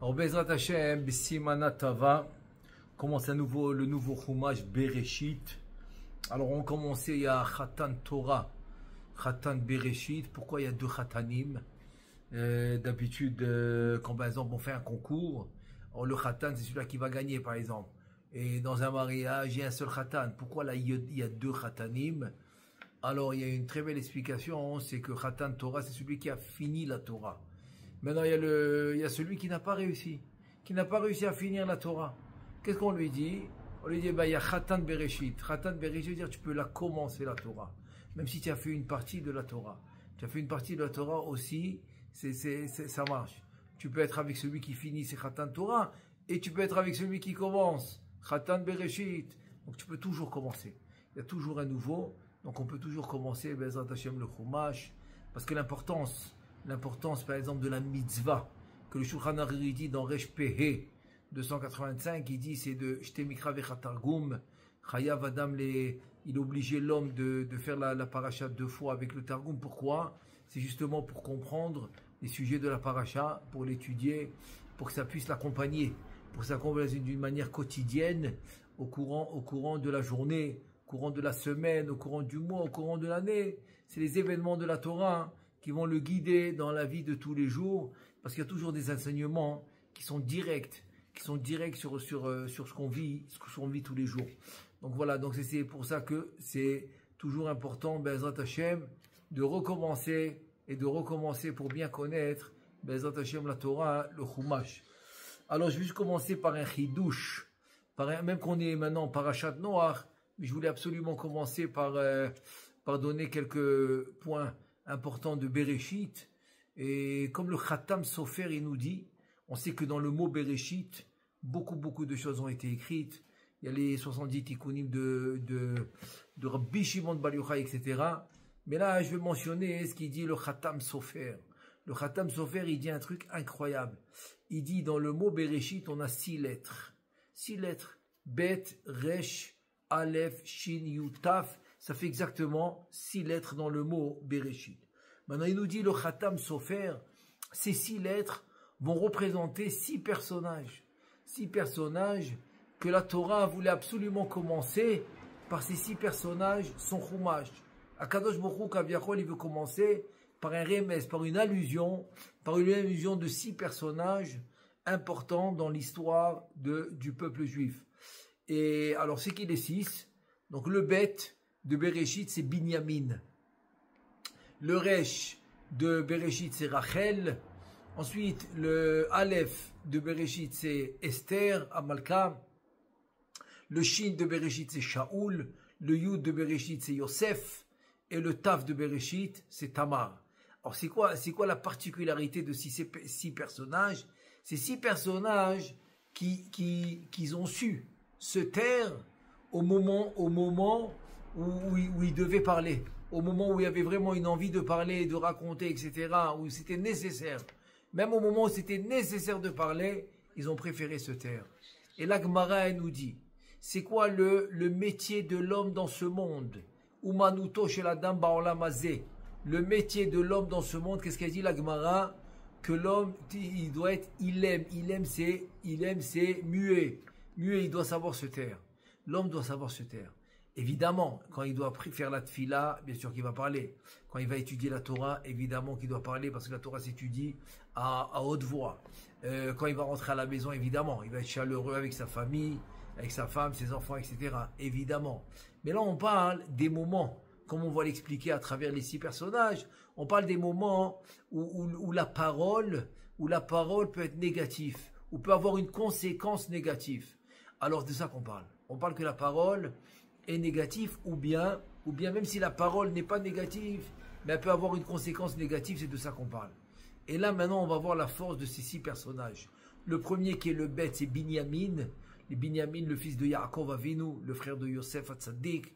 Alors, Bezrat Hashem, Simana Tava, commence le nouveau Chumash Bereshit. Alors, on commençait, il y a Khatan Torah, Khatan Bereshit. Pourquoi il y a deux Khatanim? D'habitude, quand par exemple on fait un concours, alors, le Khatan c'est celui-là qui va gagner par exemple. Et dans un mariage, il y a un seul Khatan. Pourquoi là il y a deux Khatanim? Alors, il y a une très belle explication, c'est que Khatan Torah, c'est celui qui a fini la Torah. Maintenant, il y a celui qui n'a pas réussi à finir la Torah. Qu'est-ce qu'on lui dit? On lui dit, il y a Khatan Bereshit. Khatan Bereshit veut dire tu peux la commencer la Torah. Même si tu as fait une partie de la Torah. Tu as fait une partie de la Torah aussi, ça marche. Tu peux être avec celui qui finit, c'est Khatan Torah, et tu peux être avec celui qui commence, Khatan Bereshit. Donc tu peux toujours commencer. Il y a toujours un nouveau. Donc on peut toujours commencer Bezrat Hashem le Chumash, parce que l'importance par exemple de la mitzvah, que le Shulchan Aruch dit dans Resh Pehe 285, il dit c'est de Shte Mikra Vechatargum, Chayav Adam, il obligeait l'homme de faire la paracha deux fois avec le Targum. Pourquoi? C'est justement pour comprendre les sujets de la paracha, pour l'étudier, pour que ça puisse l'accompagner, pour s'accompagner d'une manière quotidienne, au courant de la journée, au courant de la semaine, au courant du mois, au courant de l'année. C'est les événements de la Torah qui vont le guider dans la vie de tous les jours, parce qu'il y a toujours des enseignements qui sont directs sur ce qu'on vit tous les jours. Donc voilà, donc c'est pour ça que c'est toujours important, Bezrat Hashem, de recommencer pour bien connaître, Bezrat Hashem, la Torah, le Chumash. Alors je vais juste commencer par un chidouche, même qu'on est maintenant Parashat Noach, mais je voulais absolument commencer par donner quelques points importants de Bereshit. Et comme le Khatam Sofer il nous dit, on sait que dans le mot Bereshit, beaucoup de choses ont été écrites. Il y a les 70 tikkunim de Rabbi Shimon Bar Yochai, etc. Mais là, je vais mentionner ce qu'il dit le Khatam Sofer. Le Khatam Sofer, il dit un truc incroyable. Il dit dans le mot Bereshit, on a 6 lettres. 6 lettres. Bet, Resh, Aleph, Shin, Yutaf. Ça fait exactement 6 lettres dans le mot Bereshit. Maintenant, il nous dit le Khatam Sofer, ces 6 lettres vont représenter 6 personnages. 6 personnages que la Torah voulait absolument commencer par ces 6 personnages, son Chumash. Akadosh Baruch Hu Kaviachol, il veut commencer par un remez, par une allusion de 6 personnages importants dans l'histoire du peuple juif. Et alors, c'est qui les 6? Donc, le Bet de Bereshit, c'est Binyamin. Le Resh de Bereshit, c'est Rachel. Ensuite, le Aleph de Bereshit, c'est Esther, Amalka. Le Shin de Bereshit, c'est Shaoul. Le Yud de Bereshit, c'est Yosef. Et le Taf de Bereshit, c'est Tamar. Alors, c'est quoi la particularité de ces 6 personnages? Ces 6 personnages qui ont su se taire au moment où ils devaient parler. Au moment où il y avait vraiment une envie de parler, de raconter, etc. Où c'était nécessaire. Même au moment où c'était nécessaire de parler, ils ont préféré se taire. Et la Gemara, elle nous dit, c'est quoi le métier de l'homme dans ce monde? Umanuto chez la dame Baolamazé. Le métier de l'homme dans ce monde, qu'est-ce qu'elle dit la Gemara? Que l'homme, il doit être, il aime, c'est muet. Muet, il doit savoir se taire. L'homme doit savoir se taire. Évidemment, quand il doit faire la tfila, bien sûr qu'il va parler. Quand il va étudier la Torah, évidemment qu'il doit parler parce que la Torah s'étudie à haute voix. Quand il va rentrer à la maison, évidemment, il va être chaleureux avec sa famille, avec sa femme, ses enfants, etc. Évidemment. Mais là, on parle des moments, comme on va l'expliquer à travers les 6 personnages, on parle des moments où la parole peut être négative, ou peut avoir une conséquence négative. Alors, c'est de ça qu'on parle. On parle que la parole est négative, ou bien même si la parole n'est pas négative, mais elle peut avoir une conséquence négative, c'est de ça qu'on parle. Et là, maintenant, on va voir la force de ces 6 personnages. Le premier qui est le bête, c'est Binyamin. Et Binyamin, le fils de Yaakov Avinu, le frère de Yosef Hatzadik.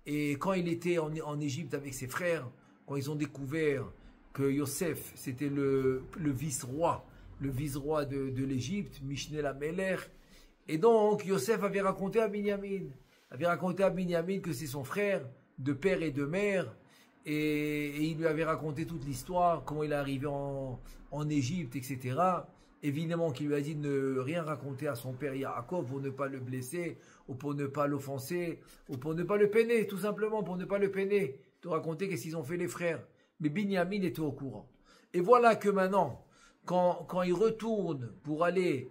Et quand il était en Égypte avec ses frères, quand ils ont découvert que Yosef, c'était le vice-roi, de l'Égypte, Mishneh Lamelech. Et donc, Yosef avait raconté à Binyamin que c'est son frère, de père et de mère, et il lui avait raconté toute l'histoire, comment il est arrivé en Égypte, etc. évidemment qu'il lui a dit de ne rien raconter à son père Yaakov pour ne pas le blesser, ou pour ne pas l'offenser, ou pour ne pas le peiner, tout simplement pour ne pas le peiner, de raconter qu'est-ce qu'ils ont fait les frères. Mais Binyamin était au courant. Et voilà que maintenant, quand ils retournent pour aller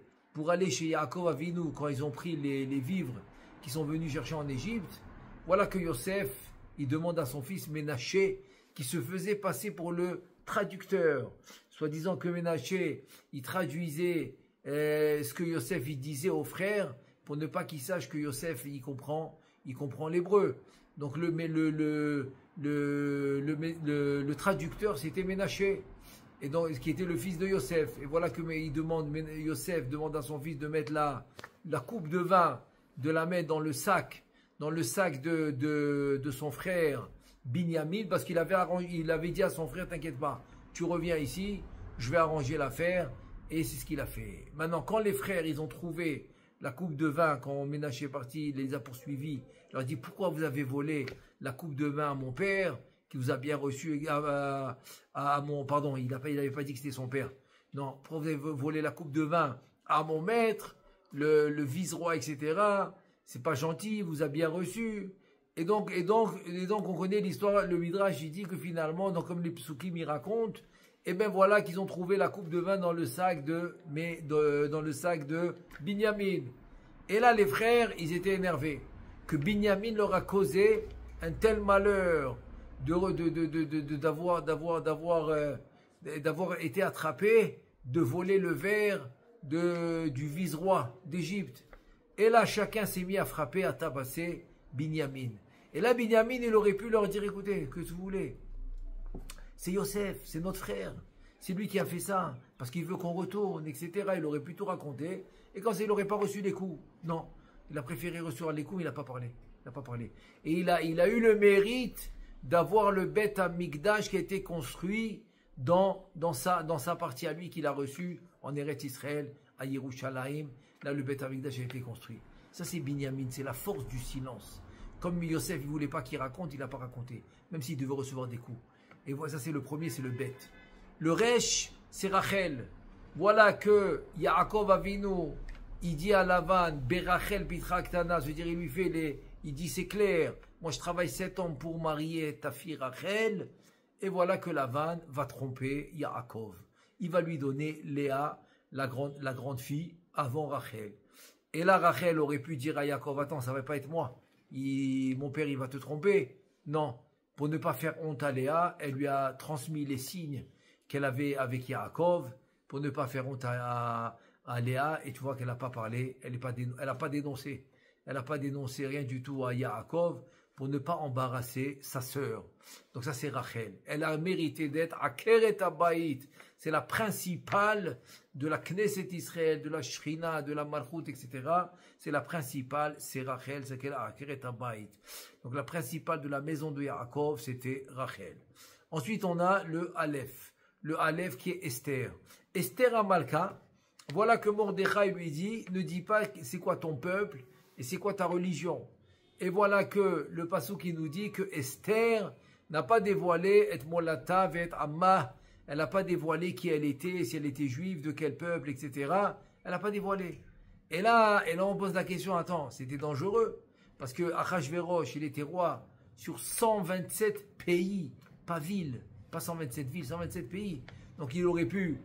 chez Yaakov Avinu, quand ils ont pris les vivres qu'ils sont venus chercher en Égypte, voilà que Yosef, il demande à son fils Ménaché, qui se faisait passer pour le traducteur, soi-disant que Ménaché, il traduisait ce que Yosef il disait aux frères, pour ne pas qu'ils sachent que Yosef il comprend l'hébreu. Donc le traducteur c'était Ménaché, et donc qui était le fils de Yosef. Et voilà que Yosef demande à son fils de mettre la coupe de vin, de la mettre dans le sac de son frère Binyamin, parce qu'il avait dit à son frère, t'inquiète pas, tu reviens ici, je vais arranger l'affaire, et c'est ce qu'il a fait. Maintenant, quand les frères, ils ont trouvé la coupe de vin, quand Ménaché est parti, il les a poursuivis, il leur a dit, pourquoi vous avez volé la coupe de vin à mon père, qui vous a bien reçu, pardon, il n'avait pas dit que c'était son père, non, pourquoi vous avez volé la coupe de vin à mon maître, le vice-roi, etc., c'est pas gentil, vous a bien reçu. Et donc, on connaît l'histoire, le Midrash, il dit que finalement, comme les psukim y racontent, et bien voilà qu'ils ont trouvé la coupe de vin dans le sac de Binyamin. Et là, les frères, ils étaient énervés, que Binyamin leur a causé un tel malheur d'avoir été attrapé, de voler le verre du vice-roi d'Égypte. Et là, chacun s'est mis à frapper, à tabasser Binyamin. Et là, Binyamin, il aurait pu leur dire, écoutez, que vous voulez, c'est Yosef, c'est notre frère, c'est lui qui a fait ça, parce qu'il veut qu'on retourne, etc. Il aurait pu tout raconter, et quand il n'aurait pas reçu les coups, non, il a préféré recevoir les coups, mais il n'a pas parlé. Et il a eu le mérite d'avoir le Beth Amikdash qui a été construit dans sa partie à lui qu'il a reçu en Eretz Israël, à Yerushalayim. Là, le Beth Amikdash a été construit. Ça, c'est Binyamin, c'est la force du silence. Comme Yosef, il ne voulait pas qu'il raconte, il n'a pas raconté, même s'il devait recevoir des coups. Et voilà, ça, c'est le premier, c'est le Beth. Le Resh, c'est Rachel. Voilà que Yaakov Avinu, il dit à Lavan, Berachel Pitraktana, c'est-à-dire, il dit, c'est clair, moi je travaille 7 ans pour marier ta fille Rachel, et voilà que Lavan va tromper Yaakov. Il va lui donner Léa, la grande fille, avant Rachel. Et là, Rachel aurait pu dire à Yaakov, attends, ça ne va pas être moi. Mon père, il va te tromper. Non, pour ne pas faire honte à Léa, elle lui a transmis les signes qu'elle avait avec Yaakov, pour ne pas faire honte à Léa, et tu vois qu'elle n'a pas parlé, elle n'a pas dénoncé. Elle n'a pas dénoncé rien du tout à Yaakov, pour ne pas embarrasser sa sœur. Donc ça, c'est Rachel. Elle a mérité d'être Akeret Abayit. C'est la principale de la Knesset Israël, de la Shrina, de la Malchut, etc. C'est la principale, c'est Rachel, c'est qu'elle a Akeret Abayit. Donc la principale de la maison de Yaakov, c'était Rachel. Ensuite, on a le Aleph. Le Aleph qui est Esther. Esther Amalka, voilà que Mordechai lui dit, ne dis pas c'est quoi ton peuple et c'est quoi ta religion. Et voilà que le passage qui nous dit que Esther n'a pas dévoilé et molata et amma, elle n'a pas dévoilé qui elle était, si elle était juive, de quel peuple, etc. Elle n'a pas dévoilé. Et là, on pose la question, attends, c'était dangereux, parce que Achashverosh, il était roi sur 127 pays, pas villes, pas 127 villes, 127 pays. Donc il aurait pu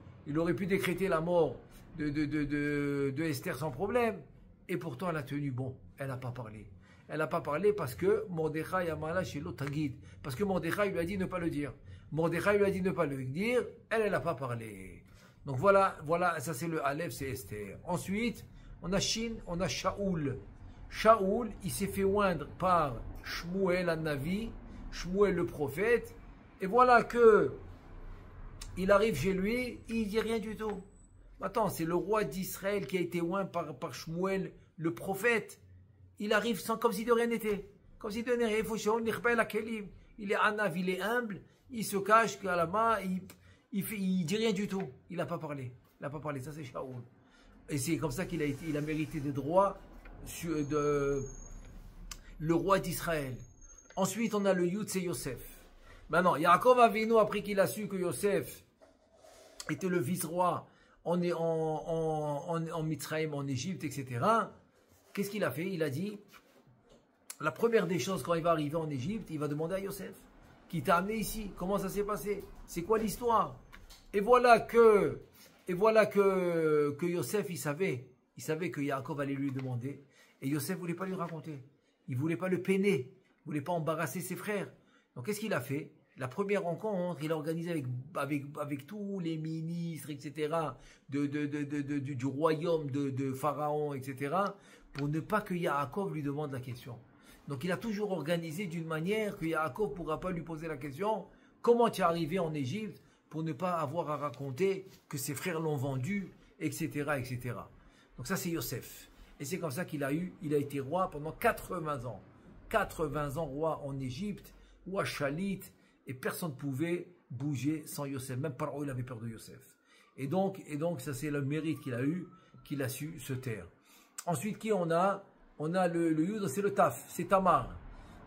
décréter la mort de Esther sans problème, et pourtant elle a tenu bon, elle n'a pas parlé. Elle n'a pas parlé parce que Mordechai Amala chez l'Otagid. Parce que Mordechai lui a dit ne pas le dire. Mordechai lui a dit ne pas le dire. Elle n'a pas parlé. Donc voilà, ça c'est le Aleph, c'est Esther. Ensuite, on a Shin, on a Shaoul. Shaoul, il s'est fait oindre par Shmuel An-Navi, Shmuel le prophète. Et voilà que il arrive chez lui, il dit rien du tout. Attends, c'est le roi d'Israël qui a été oint par Shmuel le prophète. Il arrive comme si de rien n'était. Comme si de rien n'était. Il est anav, il est humble, il se cache à la main, il dit rien du tout. Il n'a pas parlé. Il n'a pas parlé, ça c'est Shaoul. Et c'est comme ça qu'il a mérité des droits le roi d'Israël. Ensuite, on a le Yud, c'est Yosef. Maintenant, Yaakov Avinu, après qu'il a su que Yosef était le vice-roi en Mitzrayim, en Égypte, etc. Qu'est-ce qu'il a fait? Il a dit, la première des choses quand il va arriver en Égypte, il va demander à Yosef, qui t'a amené ici, comment ça s'est passé? C'est quoi l'histoire? Et voilà que Yosef, il savait que Yaakov allait lui demander, et Yosef ne voulait pas lui raconter, il ne voulait pas le peiner, il ne voulait pas embarrasser ses frères. Donc qu'est-ce qu'il a fait? La première rencontre, il a organisé avec tous les ministres, etc., du royaume de Pharaon, etc., pour ne pas que Yaakov lui demande la question. Donc il a toujours organisé d'une manière que Yaakov ne pourra pas lui poser la question « Comment tu es arrivé en Égypte ?» pour ne pas avoir à raconter que ses frères l'ont vendu, etc., etc. Donc ça c'est Yosef. Et c'est comme ça il a été roi pendant 80 ans. 80 ans roi en Égypte, roi Chalit, et personne ne pouvait bouger sans Yosef. Même Paro, il avait peur de Yosef. Et donc ça c'est le mérite qu'il a eu, qu'il a su se taire. Ensuite, qui on a? On a le Yud, c'est le Taf, c'est Tamar.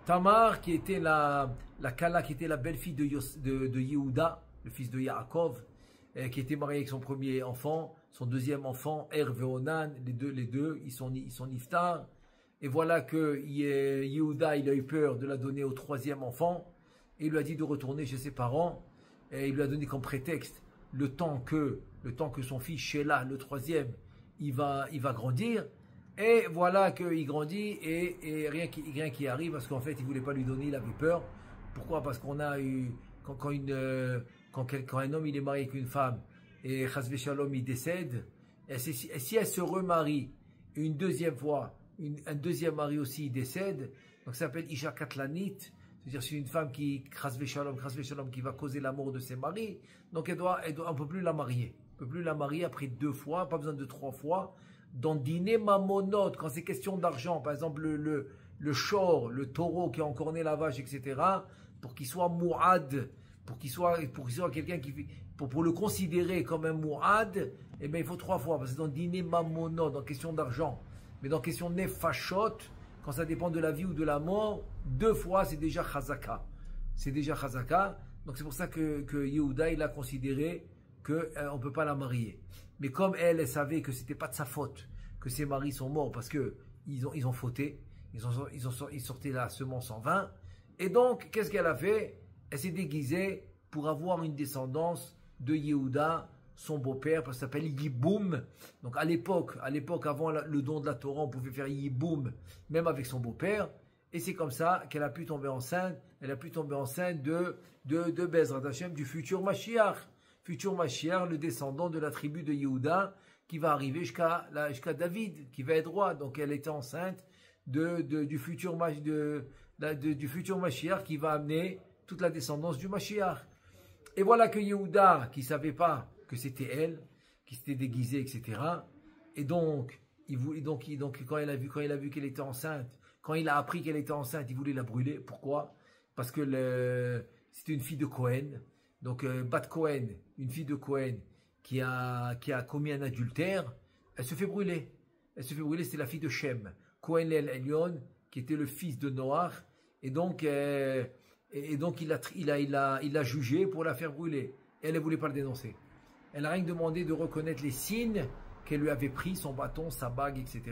Tamar qui était la Kala, qui était la belle-fille de Yehuda, le fils de Yaakov, qui était marié avec son premier enfant, son deuxième enfant, Er et Onan, les deux, ils sont niftar. Et voilà que Yehuda, il a eu peur de la donner au troisième enfant, et il lui a dit de retourner chez ses parents, et il lui a donné comme prétexte le temps que son fils Shelah, le troisième, il va grandir. Et voilà qu'il grandit et rien qui arrive parce qu'en fait il ne voulait pas lui donner, il avait peur. Pourquoi? Parce qu'on a eu, quand un homme il est marié avec une femme et Chasvé Shalom il décède, et si elle se remarie une deuxième fois, un deuxième mari aussi il décède, donc ça s'appelle Isha Katlanit, c'est-à-dire c'est une femme qui, Chasvé Shalom, qui va causer la mort de ses maris, donc on ne peut plus la marier. On ne peut plus la marier après 2 fois, pas besoin de 3 fois. Dans dîner mamonot, quand c'est question d'argent, par exemple le shor, le taureau qui a encorné la vache, etc., pour qu'il soit mouad, pour qu'il soit quelqu'un pour le considérer comme un mouad, eh bien il faut 3 fois, parce que dans dîner mamonot, dans question d'argent, mais dans question nefashot, quand ça dépend de la vie ou de la mort, 2 fois c'est déjà chazaka. C'est déjà chazaka, donc c'est pour ça que Yehuda il a considéré qu'on ne peut pas la marier. Mais comme elle savait que c'était pas de sa faute, que ses maris sont morts parce que ils ont fauté, ils sortaient la semence en vain. Et donc, qu'est-ce qu'elle a fait? Elle s'est déguisée pour avoir une descendance de Yehuda, son beau-père, parce que ça s'appelle Yiboum. Donc à l'époque, avant le don de la Torah, on pouvait faire Yiboum, même avec son beau-père. Et c'est comme ça qu'elle a pu tomber enceinte. Elle a pu tomber enceinte de Bezrat Hashem, du futur Mashiach. Futur Mashiach, le descendant de la tribu de Yehuda, qui va arriver jusqu'à David, qui va être roi. Donc elle était enceinte du futur Mashiach qui va amener toute la descendance du Mashiach. Et voilà que Yehuda, qui ne savait pas que c'était elle, qui s'était déguisée, etc. Et donc, quand il a vu qu'elle était enceinte, quand il a appris qu'elle était enceinte, il voulait la brûler. Pourquoi? Parce que c'était une fille de Cohen. Donc, Bat Cohen, une fille de Cohen qui a commis un adultère, elle se fait brûler. C'est la fille de Shem. Cohen el Elyon, qui était le fils de Noach. Et donc il l'a jugé pour la faire brûler. Et elle ne voulait pas le dénoncer. Elle n'a rien demandé de reconnaître les signes qu'elle lui avait pris, son bâton, sa bague, etc.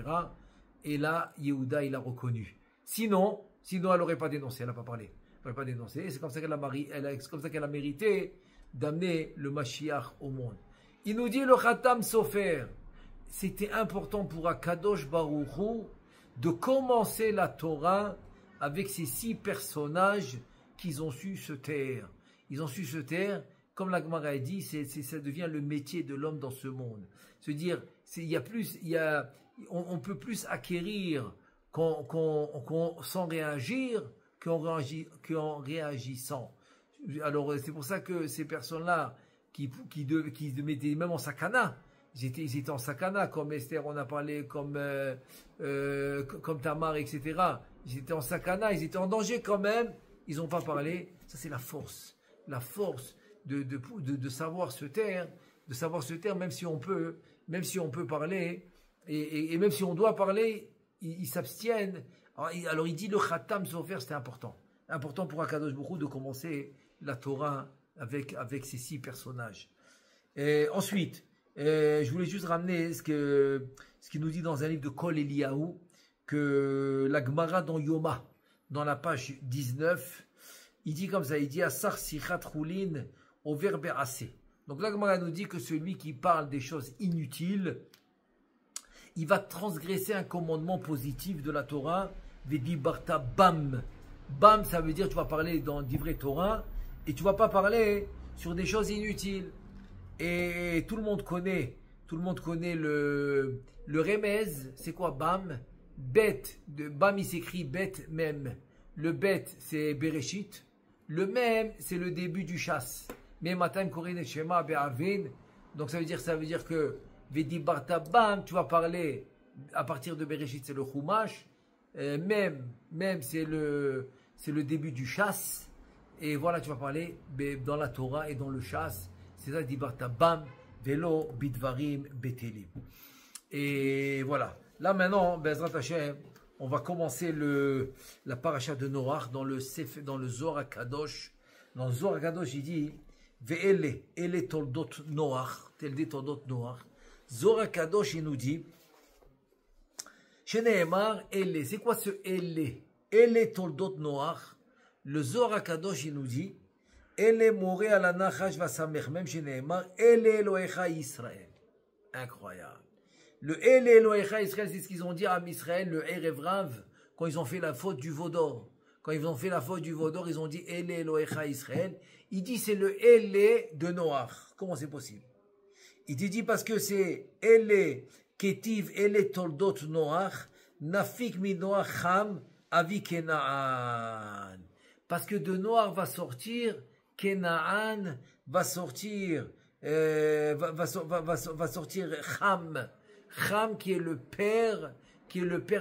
Et là, Yehuda, il a reconnu. Sinon, elle n'aurait pas dénoncé, elle n'a pas parlé. Pas dénoncer. C'est comme ça qu'elle a mérité d'amener le Mashiach au monde. Il nous dit le Khatam Sofer. C'était important pour Akadosh Baruch Hu de commencer la Torah avec ces 6 personnages qu'ils ont su se taire. Ils ont su se taire, comme la Gemara a dit, ça devient le métier de l'homme dans ce monde. Se dire, on peut plus acquérir sans réagir qu'en réagissant. Alors c'est pour ça que ces personnes-là qui mettaient même en sakana, ils étaient en sakana, comme Esther, on a parlé, comme Tamar, etc. Ils étaient en sakana, ils étaient en danger quand même, ils n'ont pas parlé. Ça c'est la force de savoir se taire, même si on peut parler, et même si on doit parler, ils s'abstiennent. Alors il dit le Khatam Sofer, c'était important pour Akadosh Baruch Hu de commencer la Torah avec ces 6 personnages. Et ensuite, Je voulais juste ramener ce qu'il nous dit dans un livre de Kol Eliyahu, que la Gemara dans Yoma, dans la page 19, il dit comme ça, il dit Asar Sichat Chulin au verbe assez. Donc la Gemara nous dit que celui qui parle des choses inutiles, il va transgresser un commandement positif de la Torah, Vedi Barta Bam. Bam, ça veut dire tu vas parler dans d'Ivrei Torah et tu vas pas parler sur des choses inutiles. Et tout le monde connaît le remez, c'est quoi Bam? Bet, de Bam il s'écrit Bet Mem. Le Bet c'est Bereshit, le Mem c'est le début du chasse. Mais Matam Korin Shema Be'avin, donc ça veut dire que Vedi Barta Bam, tu vas parler à partir de Bereshit, c'est le Chumash. Mem c'est le début du chasse. Et voilà, tu vas parler dans la Torah et dans le chasse. C'est ça, dit Barta Bam, Velo, Bidvarim, Betelim. Et voilà. Là maintenant, Bezrat Hashem, on va commencer la paracha de Noach dans le Zohar HaKadosh. Dans le Zohar HaKadosh, il dit Ve'ele toldot Noach, tel dit toldot Noach. Zohar HaKadosh, il nous dit Sheneemar, Ele. C'est quoi ce Ele? Ele toldot Noach. Le Zohar HaKadosh, il nous dit Ele moré à la nachash va samer, même chez Neymar, Ele Elohecha Israël. Incroyable. Le Ele Elohecha Israël, c'est ce qu'ils ont dit à Israël, le Erev Rav, quand ils ont fait la faute du Vaudor. Quand ils ont fait la faute du Vaudor, ils ont dit Ele Elohecha Israël. Il dit c'est le Ele de Noach. Comment c'est possible? Il dit parce que c'est Ele Ketiv Ele Toldot Noach, Nafik mi Noach Ham Avi Kenaan. Parce que de Noach va sortir Kenaan, va sortir Ham. Ham qui est le père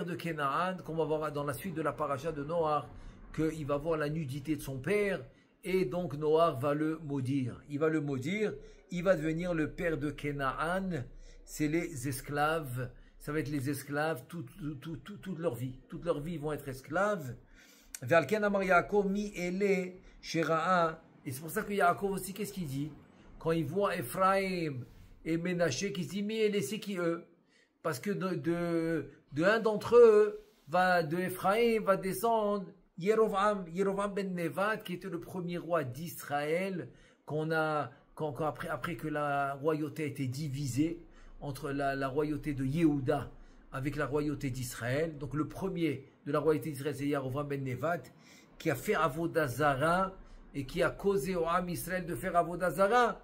de Kenaan, qu'on va voir dans la suite de la paracha de Noach, qu'il va voir la nudité de son père, et donc Noach va le maudire. Il va le maudire, il va devenir le père de Kenaan, c'est les esclaves, ça va être les esclaves toute leur vie. Toute leur vie, ils vont être esclaves. Ve'alken amar Yaakov mi ele shera'a. Et c'est pour ça que Yaakov aussi, qu'est-ce qu'il dit? Quand il voit Ephraim et Ménaché, qui se dit, mais c'est qui eux? Parce que de un d'entre eux, de Ephraim va descendre Yerovam ben Nevat, qui était le premier roi d'Israël, après que la royauté a été divisée entre la royauté de Yehuda avec la royauté d'Israël. Donc le premier de la royauté d'Israël, c'est Yerovam ben Nevat, qui a fait Avodah Zara, et qui a causé au Ham Israël de faire Avodah Zara.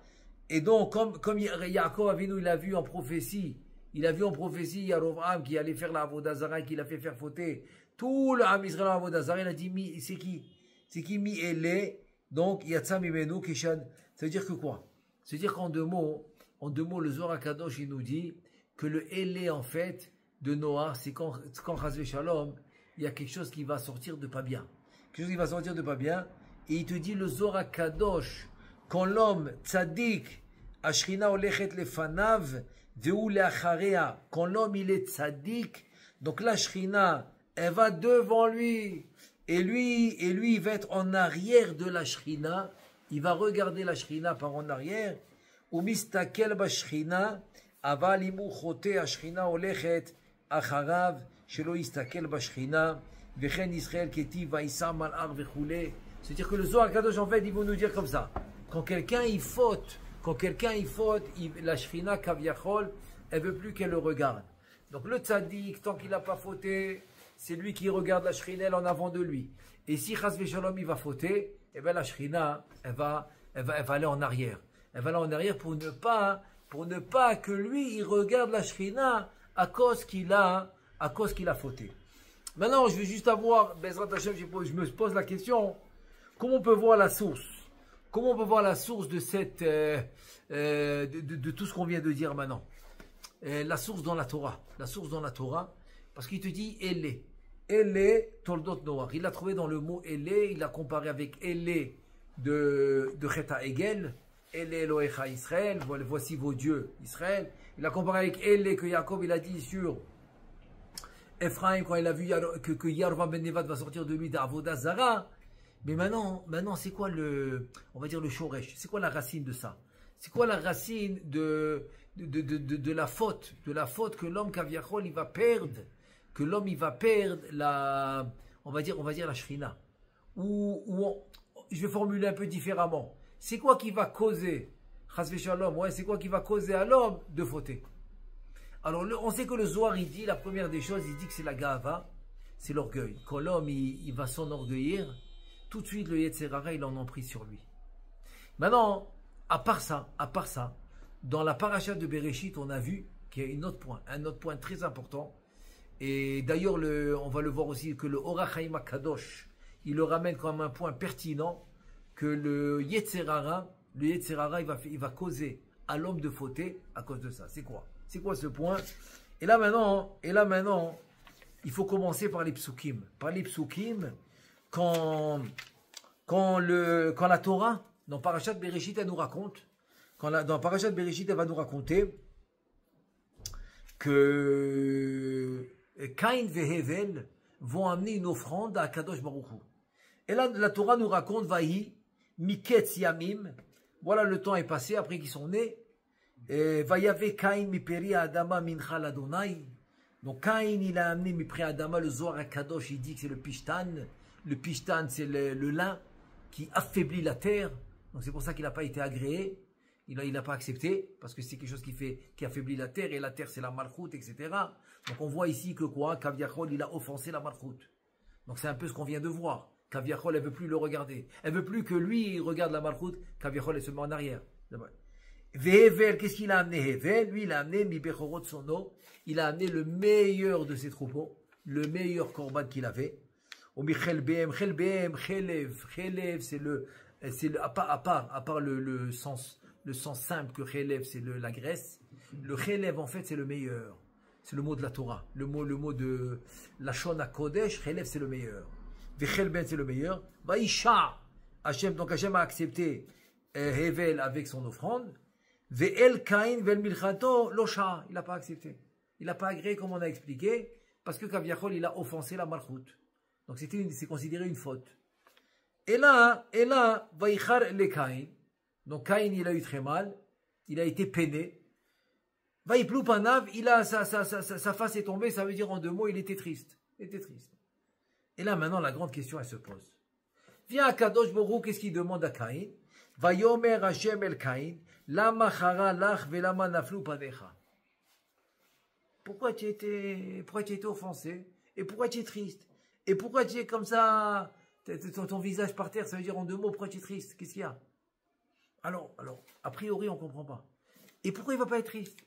Et donc, comme Yaakov Avinu, il a vu en prophétie Yerovam qui allait faire la Avodah Zara et qui l'a fait faire fauter tout le Ham Israël en Avodah Zara, il a dit, c'est qui mi ele, donc Yatsa Mimenu Kishan. Ça veut dire que quoi? Ça veut dire qu'en deux mots, le Zohar HaKadosh, il nous dit que le ele, en fait, de Noach, c'est quand Chazvé Shalom, il y a quelque chose qui va sortir de pas bien. Quelque chose qui va sortir de pas bien. Et il te dit le Zohar HaKadosh, quand l'homme tzaddik, Ashrina olechet lefanav, ve'u leacharea, quand l'homme il est tzaddik, donc la Shrina, elle va devant lui, et lui il va être en arrière de la Shrina, il va regarder la Shrina par en arrière, ou mistakel ba Shrina, aval imu chote Ashrina olechet acharav, shelo istakel ba Shrina, vechen Israël ketiv vaïsam al ar vechule. C'est-à-dire que le Zohar HaKadosh, en fait, il va nous dire comme ça. Quand quelqu'un il faute, la Shrina Kaviachol, elle veut plus qu'elle le regarde. Donc le tzaddik, tant qu'il n'a pas fauté, c'est lui qui regarde la Shrina en avant de lui. Et si Chas V'Shalom il va fauter, eh bien la Shrina, elle va aller en arrière. Elle va aller en arrière pour ne pas que lui il regarde la Shrina à cause qu'il a fauté. Maintenant, je vais juste avoir, Bezrat Hashem, je me pose la question. Comment on peut voir la source? Comment on peut voir la source de de tout ce qu'on vient de dire maintenant? La source dans la Torah. La source dans la Torah, parce qu'il te dit Ele. Ele Toldot Noach. Il l'a trouvé dans le mot Ele, il l'a comparé avec Ele de Cheta Egel. Ele Elohecha Israël, voici vos dieux Israël. Il l'a comparé avec Ele que Yaakov il a dit sur Ephraim quand il a vu que Yerovam ben Nevat va sortir de lui d'Avodah Zara. Mais maintenant, c'est quoi on va dire le shoresh? C'est quoi la racine de ça? C'est quoi la racine de de la faute que l'homme Kaviachol il va perdre, que l'homme il va perdre la, on va dire la shrina. Je vais formuler un peu différemment. C'est quoi qui va causer, Chas v'Shalom, ouais, c'est quoi qui va causer à l'homme de fauter? Alors, on sait que le Zohar, il dit, la première des choses, il dit que c'est la gava, c'est l'orgueil. Quand l'homme, il va s'enorgueillir, tout de suite, le Yetzer Hara, il en emprise sur lui. Maintenant, à part ça, dans la paracha de Bereshit, on a vu qu'il y a un autre point très important. Et d'ailleurs, on va le voir aussi, que le Orach Chaim HaKadosh, il le ramène comme un point pertinent, que le Yetzer Hara, il va causer à l'homme de fauter à cause de ça. C'est quoi ce point? Et là maintenant, il faut commencer par les psukim. Par les psukim, quand la Torah, dans Parashat Bereshit, elle nous raconte, dans Parashat Bereshit, elle va nous raconter que Caïn et Hevel vont amener une offrande à Kadosh Baruch Hu. Et là, la Torah nous raconte, Vahi, Miketz Yamim, voilà, le temps est passé après qu'ils sont nés. Vayave Caïn miperi Adama mincha l'Adonai. Donc Caïn, il a amené mipri Adama, le Zohar HaKadosh, il dit que c'est le Pishtan. Le Pishtan, c'est le lin qui affaiblit la terre. Donc c'est pour ça qu'il n'a pas été agréé. Il n'a pas accepté, parce que c'est quelque chose qui affaiblit la terre, et la terre c'est la malchoute, etc. Donc on voit ici que quoi, Kaviachol, il a offensé la malchoute. Donc c'est un peu ce qu'on vient de voir. Kaviachol, elle ne veut plus le regarder. Elle ne veut plus que lui, il regarde la malchoute. Kaviachol, elle se met en arrière. Vehevel, qu'est-ce qu'il a amené Hevel? Lui, il a amené Mibechorot Sono. Il a amené le meilleur de ses troupeaux, le meilleur korban qu'il avait. Chelbeem, Chelev, à part le sens simple que Chelev, c'est la graisse. Le Chelev, en fait, c'est le meilleur. C'est le mot de la Torah. Le mot de la Shon HaKodesh, Chelev, c'est le meilleur. Vechelben, c'est le meilleur. Vaisha, donc Hachem a accepté Hevel avec son offrande. Ve'el Caïn, ve'el milchato, losha. Il n'a pas accepté. Il n'a pas agréé, comme on a expliqué, parce que Kaviachol, il a offensé la malchoute. Donc c'est considéré une faute. Et là, Vaïchar le Caïn. Donc Caïn, il a eu très mal. Il a été peiné. Vaïplou panav, sa face est tombée, ça veut dire en deux mots, il était triste. Et là, maintenant, la grande question, elle se pose. Viens à Kadosh Borou, qu'est-ce qu'il demande à Caïn? Vayomer Hashem el Caïn, lama chara lach velama naflu panecha. Pourquoi tu étais offensé? Et pourquoi tu es triste? Et pourquoi tu es comme ça, ton visage par terre, ça veut dire en deux mots, pourquoi tu es triste? Qu'est-ce qu'il y a? Alors, a priori, on ne comprend pas. Et pourquoi il ne va pas être triste?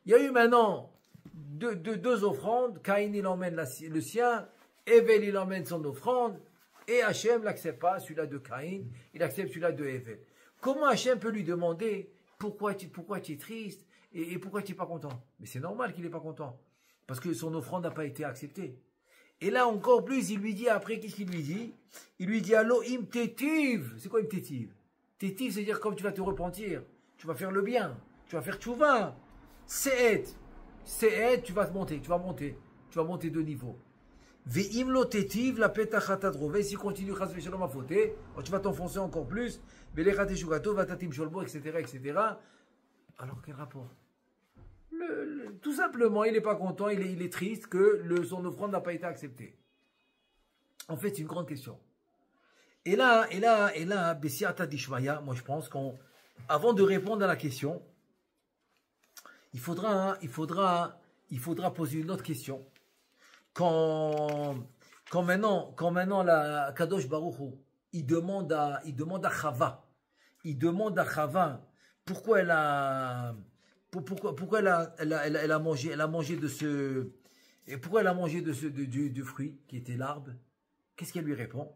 Il y a eu maintenant deux offrandes. Caïn, il emmène le sien. Hevel, il emmène son offrande. Et Hachem n'accepte pas celui-là de Caïn. Il accepte celui-là de Hevel. Comment Hachem peut lui demander pourquoi tu es triste et pourquoi tu n'es pas content? Mais c'est normal qu'il n'est pas content. Parce que son offrande n'a pas été acceptée. Et là, encore plus, il lui dit après, qu'est-ce qu'il lui dit? Il lui dit, Allo im tetiv. C'est quoi im tetiv? Tetiv, c'est dire comme tu vas te repentir. Tu vas faire le bien. Tu vas faire tchouva. Se'et, tu vas monter de niveau. Ve'im lo tetiv, la petachat drove. Si continue chas v'shalom à fauter, tu vas t'enfoncer encore plus. Ve'lechat eshugato, vatatim sholbo, etc. Alors, quel rapport? Tout simplement, il n'est pas content, il est triste que son offrande n'a pas été acceptée. En fait, c'est une grande question. Et là, Bessiata Dishmaya, moi je pense qu'avant de répondre à la question, il faudra poser une autre question. Quand maintenant la Kadosh Baruch Hu, il demande à Chava, pourquoi elle a mangé de ce, et pourquoi elle a mangé du fruit qui était l'arbre? Qu'est-ce qu'elle lui répond?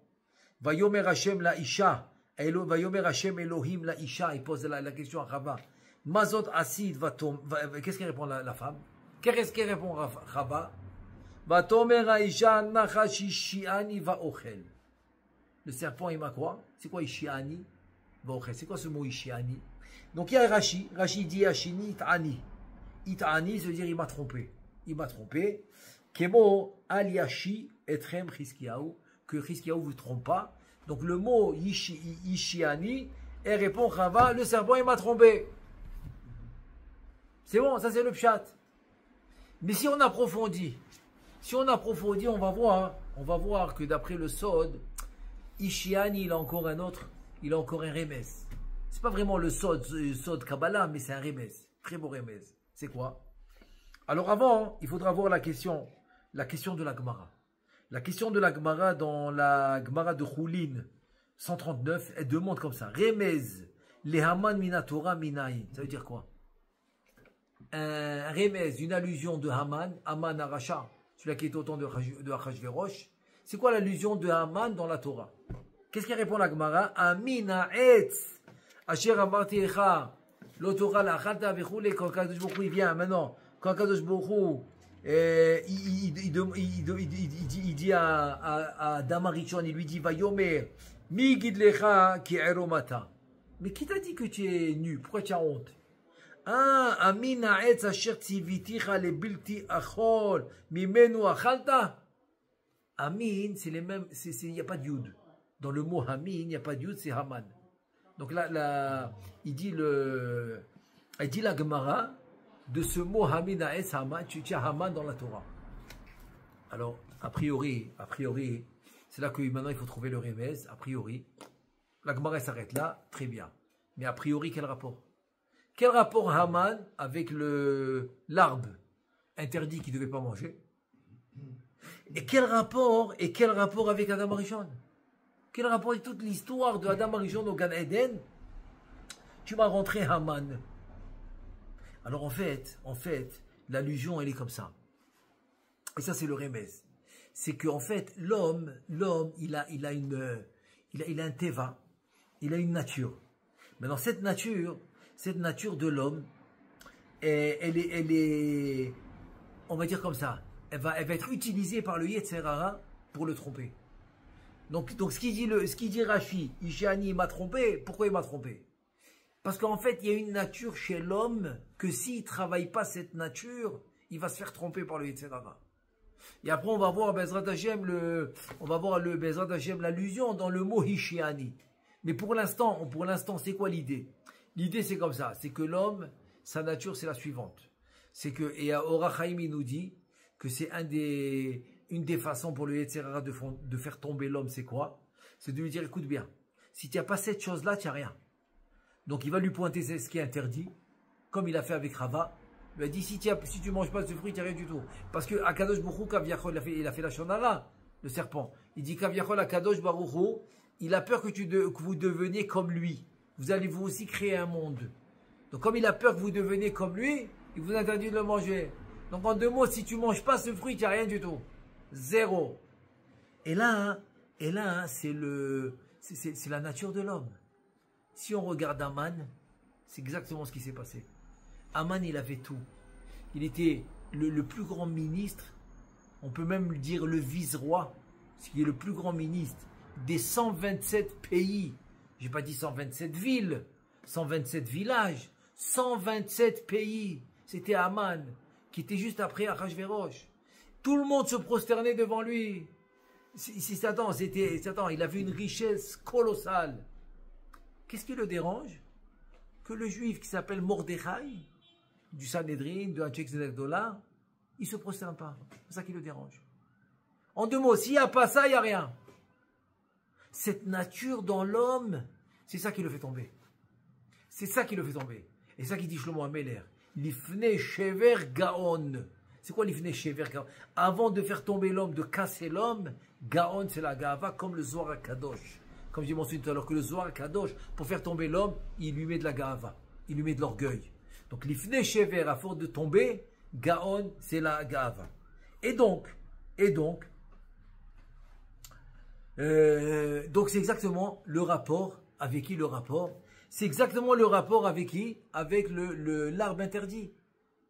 Vayomer Hashem la isha, Vayomer Hashem Elohim la isha. Il pose la question à Chava. Mazot asid vatom. Qu'est-ce qu'elle répond la femme? Qu'est-ce qu'elle répond à Chava? Vatomer Aisha nachashishiani va ochel. Le serpent il m'a quoi? C'est quoi ishiani va ochel? C'est quoi ce mot ishiani? Donc il y a Rashi dit Hashini it'ani. It'ani, ça veut dire il m'a trompé. Kemo aliashi etrem chiskiaou, que Chiskiaou vous trompe pas. Donc le mot Yishiani, elle répond Chava, le serpent il m'a trompé. C'est bon, ça c'est le pshat. Mais si on approfondit, on va voir que d'après le Sod, Ishiani, il a encore un autre, il a encore un remez. C'est pas vraiment le Sod Kabbalah, mais c'est un remez. Très beau remez. C'est quoi? Alors avant, il faudra voir la question de la Gemara. La question de la Gemara dans la Gemara de Choulin 139, elle demande comme ça. Remez, le Haman minatora minayin. Ça veut dire quoi? Un remez, une allusion de Haman, Haman Aracha, celui qui est au temps de Achashverosh. C'est quoi l'allusion de Haman dans la Torah? Qu'est-ce qu'il répond la Gemara? Amina etz, asher amarti echa, lo Torah la chalta vechule, quand Kadosh Baruch Hu il vient maintenant, quand Kadosh Baruch Hu il dit à Adam Arishon, il lui dit Vayomer, mi gidlecha ki eromata. Mais qui t'a dit que tu es nu? Pourquoi tu as honte? Ah, amina etz asher tziviticha le bilti achol, mimenu achalta. Amin, c'est les mêmes, il n'y a pas de yud. Dans le mot Amin, il n'y a pas de yud, c'est Haman. Donc là, il dit la Gemara, de ce mot Hamina es Haman, tu as Haman dans la Torah. Alors, a priori, c'est là que maintenant il faut trouver le remez. A priori, la Gemara s'arrête là, très bien. Mais a priori, quel rapport? Quel rapport Haman avec l'arbre interdit qu'il ne devait pas manger? Et quel rapport avec Adam Arishon? Quel rapport avec toute l'histoire de Adam Arishon au Gan Eden? Tu m'as rentré Haman. Alors en fait, l'allusion elle est comme ça. Et ça c'est le remez. C'est qu'en fait l'homme, il a un teva, il a une nature. Maintenant cette nature de l'homme, elle est, on va dire comme ça. Elle va être utilisée par le Yetzer Hara pour le tromper. Donc ce qu'il dit Rashi, Ishiani m'a trompé. Pourquoi il m'a trompé? Parce qu'en fait, il y a une nature chez l'homme que s'il ne travaille pas cette nature, il va se faire tromper par le Yetzer Hara. Et après, on va voir Bezrat Hashem, l'allusion dans le mot Ishiani. Mais pour l'instant, c'est quoi l'idée? L'idée, c'est comme ça. C'est que l'homme, sa nature, c'est la suivante. C'est que, et à Orach Chaim, il nous dit que c'est une des façons pour le Yetzer Hara de faire tomber l'homme, c'est quoi? C'est de lui dire, écoute bien, si tu n'as pas cette chose-là, tu n'as rien. Donc il va lui pointer ce qui est interdit, comme il a fait avec Rava. Il a dit, si tu ne manges pas ce fruit, tu n'as rien du tout. Parce que Akadosh Baruch Hu, Kaviachol, il a fait la Shonara, le serpent. Il dit, Kaviachol, Akadosh Baruch Hu, il a peur que vous deveniez comme lui. Vous allez vous aussi créer un monde. Donc comme il a peur que vous deveniez comme lui, il vous interdit de le manger. Donc en deux mots, si tu ne manges pas ce fruit, tu n'as rien du tout. Zéro. Et là, c'est la nature de l'homme. Si on regarde Aman, c'est exactement ce qui s'est passé. Aman, il avait tout. Il était le plus grand ministre, on peut même dire le vice-roi, ce qui est le plus grand ministre des 127 pays. J'ai pas dit 127 villes, 127 villages, 127 pays. C'était Aman, qui était juste après Achashverosh. Tout le monde se prosternait devant lui. Satan, il avait une richesse colossale. Qu'est-ce qui le dérange? Que le juif qui s'appelle Mordechai, du Sanhedrin, de Anchek Zedekdola, il ne se prosterne pas. C'est ça qui le dérange. En deux mots, s'il n'y a pas ça, il n'y a rien. Cette nature dans l'homme, c'est ça qui le fait tomber. C'est ça qui le fait tomber. Et ça qui dit Shlomo Ameler. L'ifne shever gaon. C'est quoi l'ifne shever gaon? Avant de faire tomber l'homme, de casser l'homme, gaon c'est la gava, comme le Zohar Kadosh. Comme j'ai mentionné tout à l'heure, que le Zohar Kadosh, pour faire tomber l'homme, il lui met de la gava. Il lui met de l'orgueil. Donc l'ifne shever, à force de tomber, gaon c'est la gava. Et donc c'est exactement le rapport. Avec qui le rapport? C'est exactement le rapport avec qui? Avec l'arbre interdit.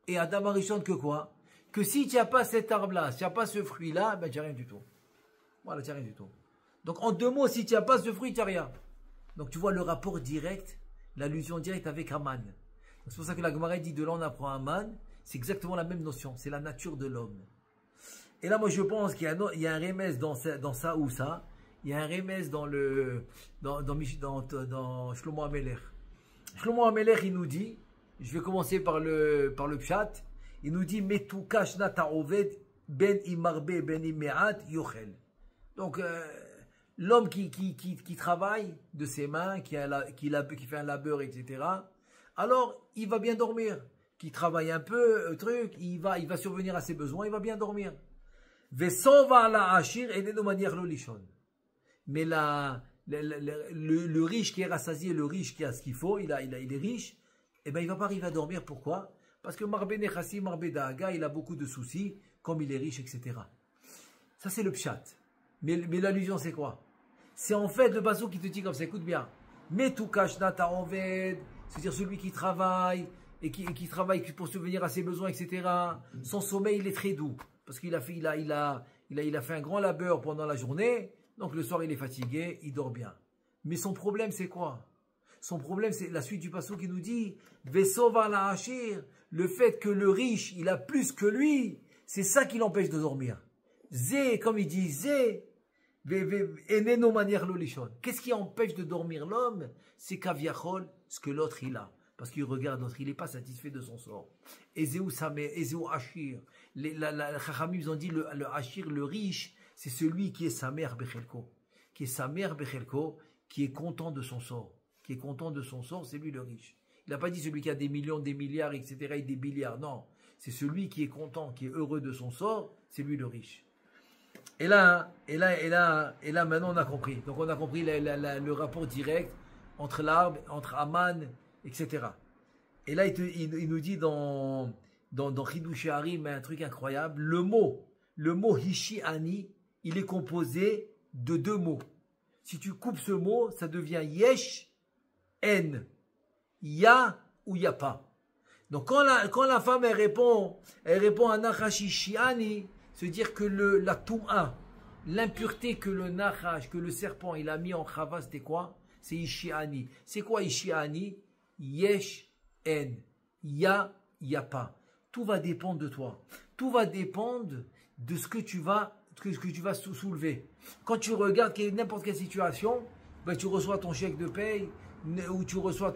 Et Adam Arishon que quoi? Que si tu n'as pas cet arbre-là, si tu n'as pas ce fruit-là, ben tu n'as rien du tout. Voilà, tu n'as rien du tout. Donc en deux mots, si tu n'as pas ce fruit, tu n'as rien. Donc tu vois le rapport direct, l'allusion directe avec Haman. C'est pour ça que la Gemara dit de là on apprend Haman, c'est exactement la même notion, c'est la nature de l'homme. Et là moi je pense qu'il y a un remez dans ça ou ça. Il y a un remez dans Shlomo Ameler. Shlomo Ameler, il nous dit Je vais commencer par le pshat. Il nous dit Metukash nata oved ben imarbe ben imeat yochel. Donc, l'homme qui travaille de ses mains, qui fait un labeur, etc., alors il va bien dormir. Qui travaille un peu, il va survenir à ses besoins, il va bien dormir. Vesova la ashir et de manière lolishon. Mais le riche qui est rassasié, le riche qui a ce qu'il faut, il est riche, eh ben il va pas arriver à dormir. Pourquoi? Parce que Marbe Nechassi, Marbe Daaga, il a beaucoup de soucis, comme il est riche, etc. Ça c'est le pshat. Mais l'allusion c'est quoi? C'est en fait le bateau qui te dit comme ça, écoute bien. Metukash nata oved, c'est-à-dire celui qui travaille, et qui travaille pour subvenir à ses besoins, etc. Son sommeil, il est très doux. Parce qu'il a fait un grand labeur pendant la journée. Donc le soir, il est fatigué, il dort bien. Mais son problème, c'est quoi? Son problème, c'est la suite du passage qui nous dit Vesova la hachir, le fait que le riche, il a plus que lui, c'est ça qui l'empêche de dormir. Zé, comme il dit, Zé, eneno manière lolishon. Qu'est-ce qui empêche de dormir l'homme? C'est kaviachol, ce que l'autre il a. Parce qu'il regarde l'autre, il n'est pas satisfait de son sort. Ezeu Sameh, Ezeu Hachir. Les Chachamim, ils ont dit le Hachir, le riche, c'est celui qui est sa mère Bechelko. Qui est sa mère Bechelko, qui est content de son sort. Qui est content de son sort, c'est lui le riche. Il n'a pas dit celui qui a des millions, des milliards, etc., et des milliards. Non. C'est celui qui est content, qui est heureux de son sort, c'est lui le riche. Et là, maintenant on a compris. Donc on a compris le rapport direct entre l'arbre, entre Aman, etc. Et là, il nous dit dans Chidush Harim un truc incroyable. Le mot Hishiani, il est composé de deux mots. Si tu coupes ce mot, ça devient Yesh, En. Ya ou ya pas. Donc quand la femme elle répond à Nachash Hishiani, c'est dire que la Touma, l'impureté que le Nachash, que le serpent, il a mis en Chava, c'était quoi? C'est Hishiani. C'est quoi Hishiani? Yesh, En. Ya pas. Tout va dépendre de toi. Tout va dépendre de ce que tu vas soulever. Quand tu regardes n'importe quelle situation, ben tu reçois ton chèque de paye ou tu reçois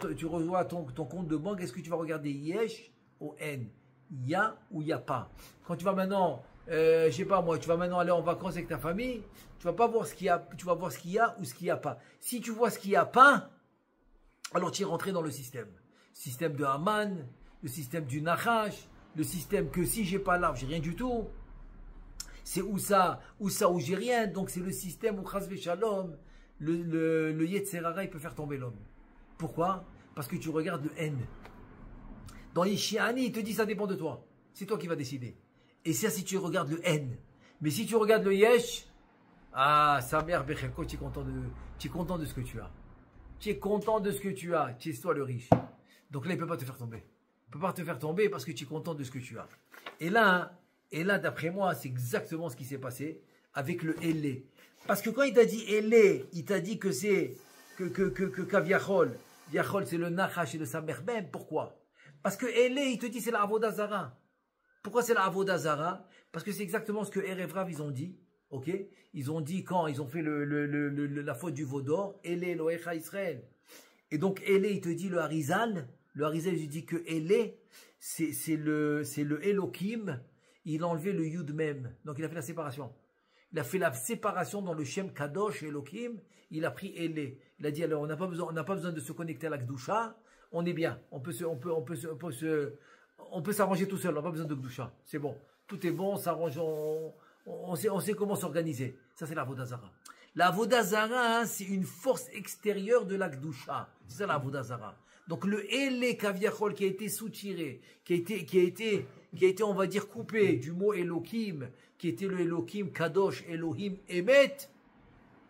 ton compte de banque. Est-ce que tu vas regarder Yesh ou En? Ya ou ya pas? Quand tu vas maintenant, je sais pas moi, tu vas maintenant aller en vacances avec ta famille, tu vas pas voir ce qu'il y a, tu vas voir ce qu'il y a ou ce qu'il n'y a pas. Si tu vois ce qu'il n'y a pas, alors tu es rentré dans le système. Système de Haman, le système du Nachash, le système que si j'ai pas l'arbre, j'ai rien du tout. C'est où ça où j'ai rien. Donc c'est le système où Chas Shalom, le Yetzer Hara, il peut faire tomber l'homme. Pourquoi? Parce que tu regardes le N. Dans Ishiani, il te dit ça dépend de toi. C'est toi qui vas décider. Et ça, si tu regardes le N. Mais si tu regardes le Yesh, sa mère Bechelko, tu es content de ce que tu as. Tu es content de ce que tu as. Tu es toi le riche. Donc là, il ne peut pas te faire tomber. Il ne peut pas te faire tomber parce que tu es content de ce que tu as. Et là d'après moi, c'est exactement ce qui s'est passé avec le Elé. Parce que quand il t'a dit Elé, il t'a dit que c'est que Kaviachol. Viachol, c'est le Nachash et le Samer Ben. Pourquoi? Parce que Elé, il te dit c'est la Avodah Zara. Pourquoi c'est la Avodah Zara? Parce que c'est exactement ce que Erev Rav, ils ont dit. Ok? Ils ont dit quand ils ont fait la faute du veau d'or, Elé, Elohecha Israël. Et donc Elé, il te dit le Harizal. Le Harizal, il dit que Elé, c'est le Elohim. Il a enlevé le Yud Mem. Donc il a fait la séparation. Il a fait la séparation dans le Shem Kadosh Elohim. Il a pris Elé. Il a dit alors on n'a pas besoin de se connecter à la Gdusha. On est bien. On peut s'arranger tout seul. On n'a pas besoin de Gdusha. C'est bon. Tout est bon. On s'arrange. On sait comment s'organiser. Ça c'est la Avodah Zara. La Avodah Zara, c'est une force extérieure de la Gdusha. C'est ça la Avodah Zara. Donc le Elé Kaviachol qui a été soutiré, qui a été, on va dire, coupé du mot Elohim, qui était le Elohim Kadosh, Elohim Emet,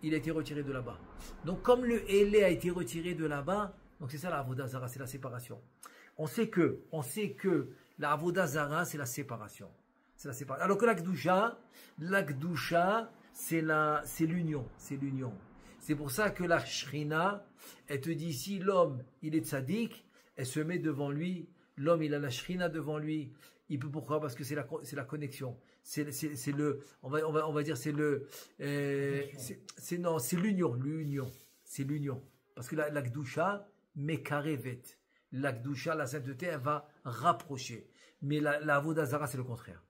il a été retiré de là-bas. Donc comme le Elé a été retiré de là-bas, donc c'est ça la Avodah Zara, c'est la séparation. On sait que la Avodah Zara, c'est la séparation. C'est la séparation. Alors que la Gdusha, c'est l'union. C'est l'union. C'est pour ça que la Shrina, elle te dit, si l'homme, il est tzaddik, elle se met devant lui, l'homme, il a la Shrina devant lui. Il peut, pourquoi? Parce que c'est la connexion. C'est on va dire, c'est l'union. C'est l'union. Parce que la Gdusha, mekarevet. La Kedusha, la sainteté, elle va rapprocher. Mais la Avodah Zarah, c'est le contraire.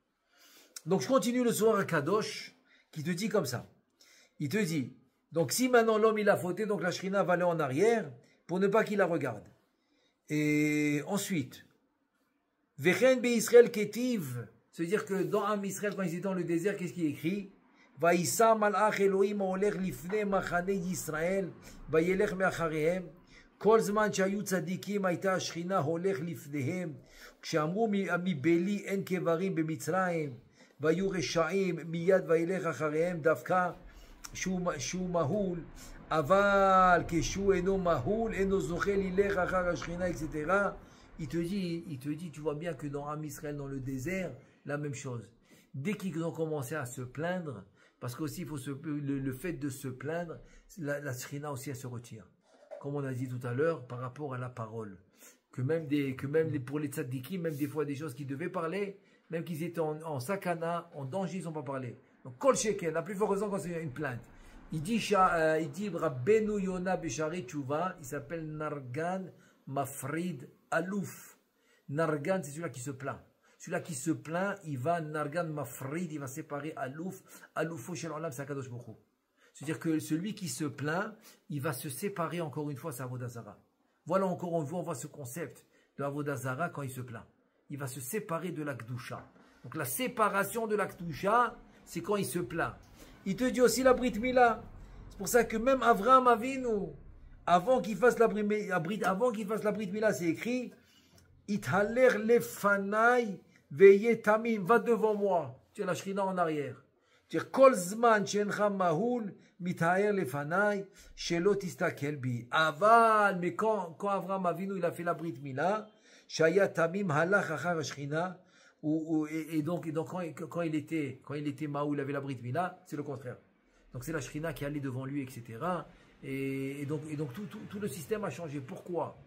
Donc je continue le soir à Kadosh, qui te dit comme ça. Il te dit, donc si maintenant l'homme il a fauté, donc la Shrina va aller en arrière, pour ne pas qu'il la regarde. Et ensuite, Vechen be Israël ketiv, c'est-à-dire que dans Am Israël, quand ils étaient dans le désert, qu'est-ce qu'il écrit? Vaïssa malach Elohim olech lifne machane Yisrael, vayelech meacharehem, kol zman shayu tzadikim hayta השכינה הולך לפניהם, כשאמרו מבלי אין קברים במצרים, והיו רשעים מיד וילך אחריהם דווקא שהוא מהול, אבל כשהוא אינו מהול, אינו זוכה ללך אחר השכינה, etc. Il te dit, tu vois bien que dans Am Israël, dans le désert, la même chose. Dès qu'ils ont commencé à se plaindre, parce qu'aussi, il faut le fait de se plaindre, la Shrina aussi, elle se retire. Comme on a dit tout à l'heure, par rapport à la parole. Que même pour les tzaddikim, même des fois des choses qu'ils devaient parler, même qu'ils étaient en sakana, en danger, ils n'ont pas parlé. Donc, kol sheken, la plus forte raison quand c'est une plainte. Il dit Rabbeinu Yona Beshari Tshuva, il s'appelle Nargan Mafrid Alouf. Nargan, c'est celui-là qui se plaint. Celui-là qui se plaint, il va Nargan Mafrid, il va séparer Alouf. Aloufo Shel Olam, c'est Akadosh Baruch Hu. C'est-à-dire que celui qui se plaint, il va se séparer encore une fois, c'est Avodah Zarah. Voilà encore on voit ce concept de Avodah Zarah quand il se plaint. Il va se séparer de la Kedusha. Donc la séparation de la Kedusha, c'est quand il se plaint. Il te dit aussi la Brit Mila. C'est pour ça que même Avraham Avinu, avant qu'il fasse la Brit Mila, c'est écrit Ithaler lefanai veye tamim, va devant moi. Tu as la Shrina en arrière. C'est-à-dire Kol zman shencha mahul mithaer lefanai shelo tistakel bi. Aval, mais quand Avraham Avinu il a fait la Brit Mila, Shaya tamim halach achar Shrina. Et donc quand il était Maou, il avait la Brit Mila, c'est le contraire. Donc c'est la Shrina qui allait devant lui, etc. Et donc tout le système a changé. Pourquoi?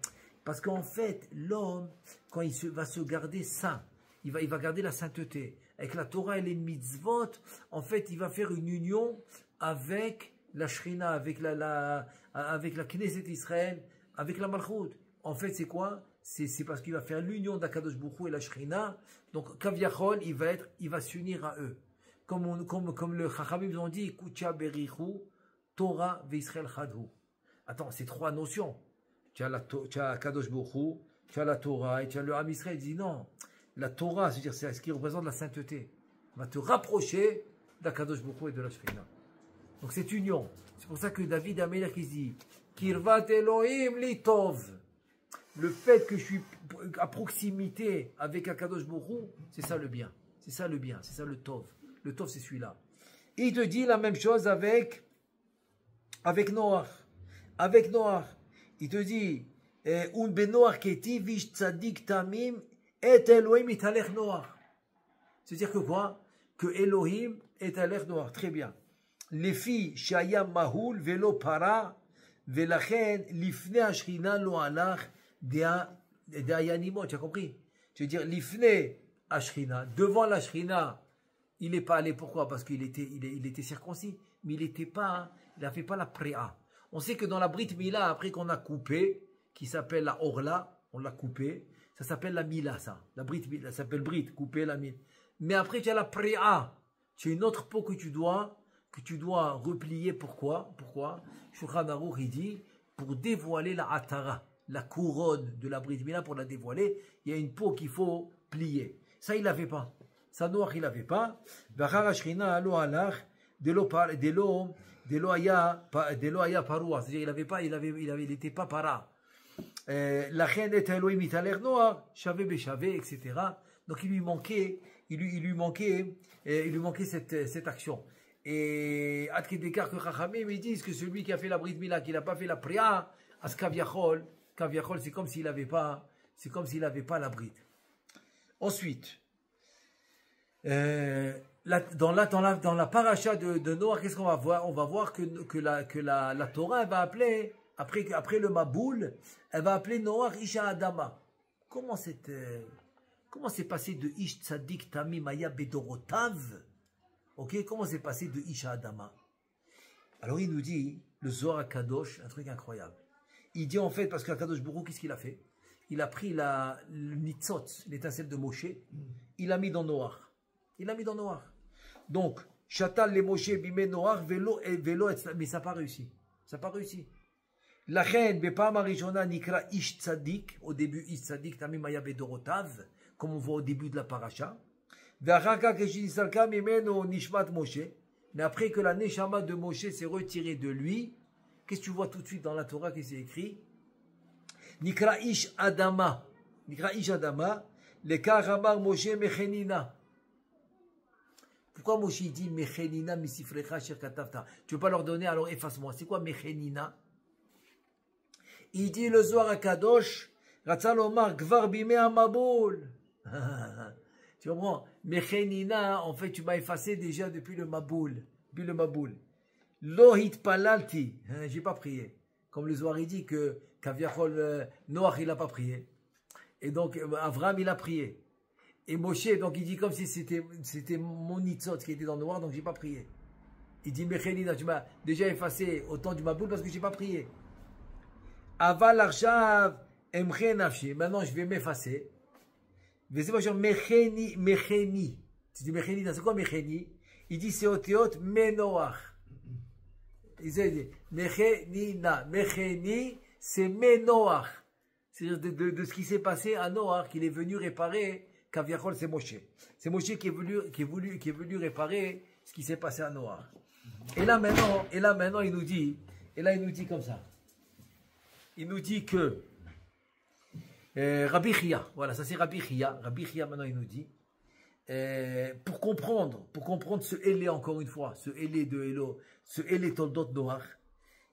Parce qu'en fait, l'homme, quand va se garder saint, il va garder la sainteté. Avec la Torah et les mitzvot, en fait, il va faire une union avec la Shrina, avec la Knesset Israël, avec la Malchut. En fait, c'est quoi? C'est parce qu'il va faire l'union d'Akadosh Baruch Hu et la Shrina. Donc, Kavyachol, il va s'unir à eux. Comme le Chachamim ont dit, Kucha Berichu, Torah ve'Israël Chadhu. Attends, c'est trois notions. Tu as Akadosh Baruch Hu, tu as la Torah et tu as le Ham Israël. Il dit non, la Torah, c'est-à-dire c'est ce qui représente la sainteté, va te rapprocher d'Akadosh Baruch Hu et de la Shrina. Donc, cette union. C'est pour ça que David Amelech qui dit, Kirvat Elohim li tov. Le fait que je suis à proximité avec Akadosh Baruch Hu, c'est ça le bien. C'est ça le bien, c'est ça le tov. Le tov, c'est celui-là. Et il te dit la même chose avec Noach. Avec Noach. Il te dit, Un benoach keti vish tzadik tamim et Elohim italech Noach. C'est-à-dire que quoi? Que Elohim est alech Noach. Très bien. Les filles, shaya mahul velo para, velachen lifne ashchina lo alach. D'Ayanimot, tu as compris? Tu veux dire, l'ifne Ashrina, devant la Shrina, il n'est pas allé. Pourquoi? Parce qu'il était circoncis, mais il n'avait pas la préa. On sait que dans la Brit Mila, après qu'on a coupé, qui s'appelle la Orla, on l'a coupé, ça s'appelle la Mila, ça. La Brit Mila, ça s'appelle Brit, coupé la Mila. Mais après, tu as la préa. Tu as une autre peau que tu dois replier. Pourquoi? Shulchan Aruch, il dit, pour dévoiler la Atara. La couronne de la Brit Mila, pour la dévoiler, il y a une peau qu'il faut plier. Ça, il n'avait pas. Ça, Noach, il n'avait pas. C'est-à-dire, il n'était pas para. La reine est Elohim italer noir, chavé béchavé, etc. Donc, il lui manquait cette action. Et, à Kedekar que Chachamim, ils disent que celui qui a fait la Brit Mila, qui n'a pas fait la priya, à ce Kavyachol, c'est comme s'il n'avait pas la bride. Ensuite, dans la paracha de Noach, qu'est-ce qu'on va voir? On va voir que la Torah elle va appeler, après le Maboul, elle va appeler Noach Isha Adama. Comment c'est passé de Ish Tzadik Tamim Aya Bedorotav? Ok, comment c'est passé de Isha Adama? Alors il nous dit, le Zohar Kadosh, un truc incroyable. Il dit en fait, parce qu'Akadosh Baruch Hu, qu'est-ce qu'il a fait? il a pris le nitzot, l'étincelle de Moshe, il l'a mis dans Noach. Il l'a mis dans Noach. Donc, Shatal le Moshe bimé Noach, vélo, mais ça n'a pas réussi. Ça n'a pas réussi. La reine, Bepam Arishona Nikra Ish Tzadik, au début Ish Tzadik, Tamim Maya Bedorotav, comme on voit au début de la paracha. Ve'achaka Keshisalka Mimeno Nishmat Moshe. Mais après que la Neshama de Moshe s'est retirée de lui, qu'est-ce que tu vois tout de suite dans la Torah qui s'est écrit? Nikra Ish Adama. Nikra Ish Adama. Le Karamar Moshe Mechenina. Pourquoi Moshe dit Mechenina Misifrecha Shir Katavta? Tu ne veux pas leur donner, alors efface-moi. C'est quoi Mechenina? Il dit le Zohar à Kadosh, Ratzal Omar Gvar Bime Amaboul. Tu comprends? Mechenina, en fait, tu m'as effacé déjà depuis le Maboul. Depuis le Maboul. Lohit Palalti. J'ai pas prié. Comme le Zohar il dit que Kaviachol Noach il n'a pas prié. Et donc Avram il a prié. Et Moshe, donc il dit comme si c'était mon nitzot qui était dans le noir, donc j'ai pas prié. Il dit Mechenina, tu m'as déjà effacé au temps du Maboul parce que j'ai pas prié. Aval Arshav Emche Nafshi. Maintenant je vais m'effacer. Mais c'est pas genre Mecheni. Tu dis Mecheni, c'est quoi Mecheni? Il dit c'est Oteot Menoach. Il dit Mechenina. Mecheni, c'est Menoach. C'est-à-dire de ce qui s'est passé à Noach, qu'il est venu réparer. Kaviachol, c'est Moshe. C'est Moshe qui est venu réparer ce qui s'est passé à Noach. Et là maintenant, il nous dit comme ça. Il nous dit que Rabbi Chia, voilà, ça c'est Rabbi Chia. Rabbi Chia, maintenant, il nous dit, pour comprendre ce Élé, encore une fois, ce Élé de Élo, ce Élé Toldot Noach,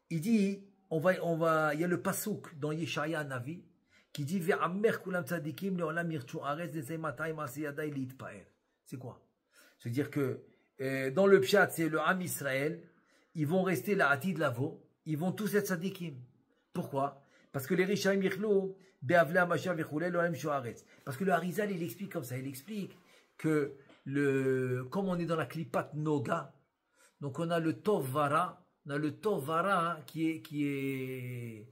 il dit, il y a le Pasuk dans Yeshaya Navi, qui dit, Ve'amer kulam tzadikim le'olam yirtchu aretz nezeh matay ma'aseh yaday li'itpa'er. C'est quoi? C'est-à-dire que, dans le Pshat, c'est le Am Israël, ils vont rester la Atid Lavo, ils vont tous être tzadikim. Pourquoi? Parce que les Rishaim Yichlou, Be'avle Mashiach v'chulei lo'olam shu'aretz. Parce que le Harizal, il explique comme ça, il explique que comme on est dans la Klipat Noga, donc on a le Tov Vara, qui est